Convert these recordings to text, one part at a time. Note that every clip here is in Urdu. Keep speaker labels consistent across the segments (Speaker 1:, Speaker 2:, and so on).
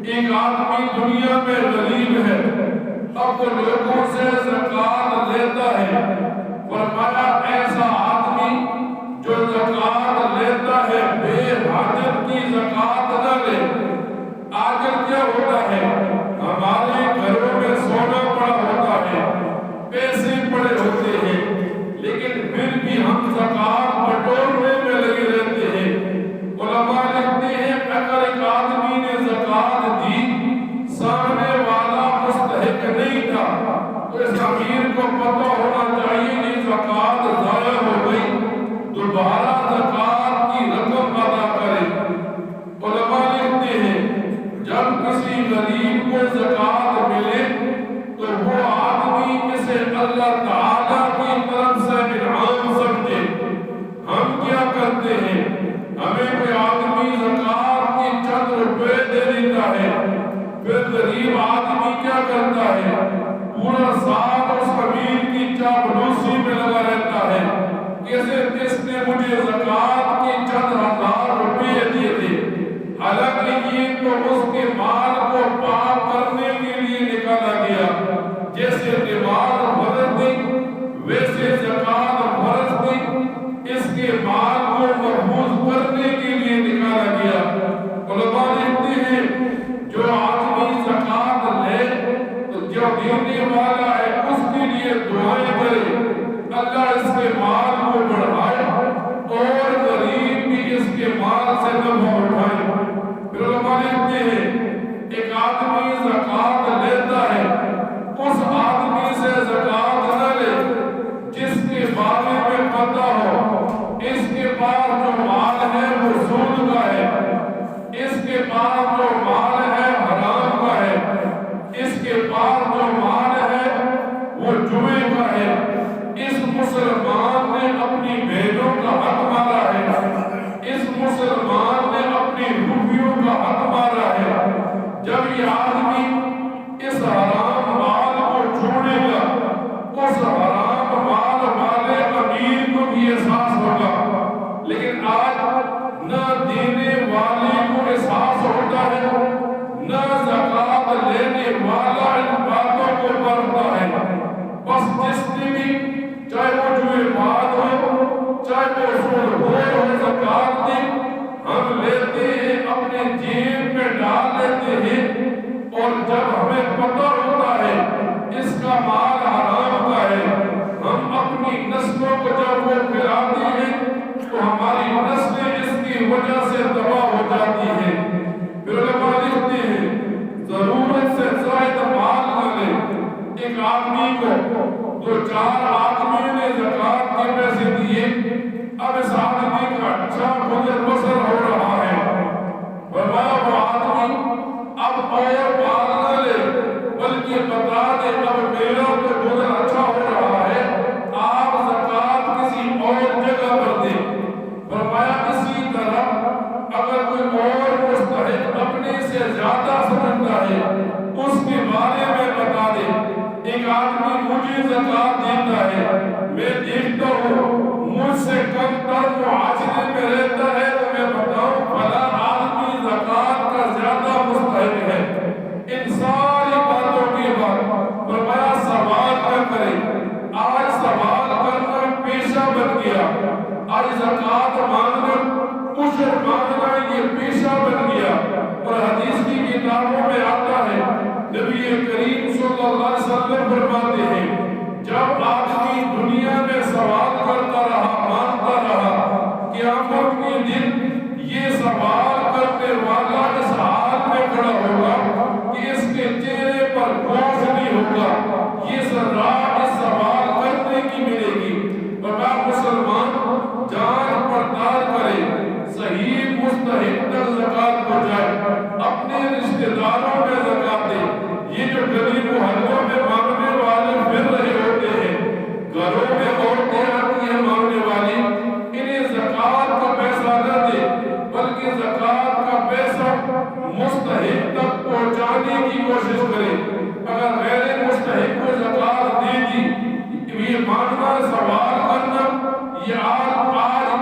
Speaker 1: ایک آدمی دنیا میں غریب ہے، اب وہ لوگوں سے زکوٰۃ لیتا ہے۔ فرمایا ایسا آدمی جو زکوٰۃ لیتا ہے بے حاجت کی زکوٰۃ نہ لے۔ آج کیا ہوتا ہے، ہمارے گھروں میں سونا پڑا ہوتا ہے، پیسے پڑے ہوتے ہیں، لیکن پھر بھی ہم زکوٰۃ بٹورنے میں لگے رہتے ہیں۔ علماء لکھتے ہیں اگر ایک آدمی نے زکوٰۃ دی، سامنے والا مستحق نہیں تھا، تو اس امیر کو پتہ ہونا چاہیے کہ زکوٰۃ ضائع ہو گئی، دوبارہ زکوٰۃ کی رقم ادا کرے۔ علماء لکھتے ہیں جب کسی غریب کو زکوٰۃ ملے تو وہ آدمی اسے اللہ تعالیٰ کی طرف سے انعام سمجھے۔ ہم کیا کرتے ہیں، ہمیں کوئی آدمی زکوٰۃ کی چند روپے دے دیتا ہے، پھر غریب آدمی کیا کرتا ہے، پورا سال اس امیر کی چاپلوسی میں لگا رہتا ہے، کیسے کس نے مجھے زکوٰۃ کے چند ہزار روپے دیے تھے، حالانکہ یہ تو اس کے مال کو پاک کرنے کے لیے نکالا گیا۔ جیسے نماز فرض تھی ویسے زکوٰۃ فرض تھی، اس کے مال کو محفوظ کرنے کے لیے نکالا گیا۔ علماء لکھتے ہیں جو آدمی زکوٰۃ لے تو جو دینے والا ہے اس کے لیے دعائیں کرے، اللہ اس کے مال کو بڑھائے اور غریب بھی اس کے مال سے نفع اٹھائے۔ پھر علماء لکھتے ہیں ایک آدمی زکوٰۃ لیتا ہے، اس آدمی سے زکوٰۃ نہ لے جس کے بارے میں پتہ ہو اس کے پاس جو مال ہے وہ سود کا ہے، اس کے پاس جو مال ہے حرام کا ہے، اس کے پاس جو مال ہے وہ جوئے کا ہے۔ اس مسلمان نے اپنی بہنوں کا حق مارا ہے، اس مسلمان نے اپنی روپیوں کا حق مارا ہے۔ جب یہ آدمی اس حرام مال کو چھوڑے گا، اس حرام مال والے امیر کو بھی احساس ہوگا، لیکن آج نہ دینے والے کو احساس ہوتا ہے، نہ زکوٰۃ لینے والا ان باتوں کو پڑھتا ہے۔ بس جس نے بھی چاہے وہ جوئے بات ہو، چاہے وہ سود ہو زکوٰۃ دی، ہم لیتے ہیں اپنے جیب میں ڈال لیتے ہیں، اور جب ہمیں پتہ ہوتا ہے اس کا مال حرام کا ہے، ہم اپنی نسلوں کو جب وہ کھلاتے ہیں تو ہماری نسلیں اس کی وجہ سے تباہ ہو جاتی ہیں۔ پھر علماء لکھتے ہیں ضرورت سے زائد مال نہ لے۔ ایک آدمی کو دو چار آدمیوں نے زکوٰۃ کے پیسے دیے، اب اس آدمی کا اچھا گزر بسر ہو رہا ہے، فرمایا وہ آدمی اب اور مال نہ لے بلکہ بتا دے اب میرا تو گزر اچھا ہو رہا ہے، آپ زکوٰۃ کسی اور جگہ پر دیں۔ فرمایا اسی طرح اگر کوئی اور مستحق اپنے سے زیادہ سمجھتا ہے اس کے بارے میں بتا دے۔ ایک آدمی مجھے زکوٰۃ دیتا ہے، میں دیکھتا ہوں مجھ سے کم تر معاشرے میں رہتا ہے، تو میں بتاؤں فلاں آدمی زکوٰۃ کا زیادہ مستحق ہے۔ ان ساری باتوں کے بعد فرمایا سوال نہ کرے۔ آج سوال کرنا پیشہ بن گیا، آج زکوٰۃ مانگنا، عشر مانگنا یہ پیشہ بن گیا۔ اور حدیث کی کتابوں میں آتا ہے نبی کریم صلی اللہ علیہ وسلم فرماتے ہیں جب آدمی دنیا میں سوال کرتا رہا، مانتا رہا، قیامت کے دن یہ سوال کرنے والا اس حال میں کھڑا ہوگا کہ اس کے چہرے پر گوشت نہیں ہوگا، یہ سزا اس سوال کرنے کی ملے گی۔ بڑا مسلمان جانچ پڑتال کرے، صحیح مستحق تک زکوٰۃ پہنچائے، اپنے رشتہ داروں میں زکوٰۃ دے۔ یہ جو غریب محلوں میں مانگنے والے پھر رہے ہوتے ہیں، گھروں میں عورتیں آتی ہیں مانگنے والی، انہیں زکوٰۃ کا پیسہ نہ دے بلکہ زکوٰۃ کا پیسہ مستحق تک پہنچانے کی کوشش کرے۔ اگر غیر مستحق کو زکوٰۃ دے دی، یہ مانگنا، سوال کرنا یہ آج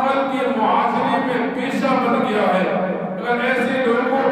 Speaker 1: کل کے معاشرے میں پیشہ بن گیا ہے۔ اگر ایسے لوگوں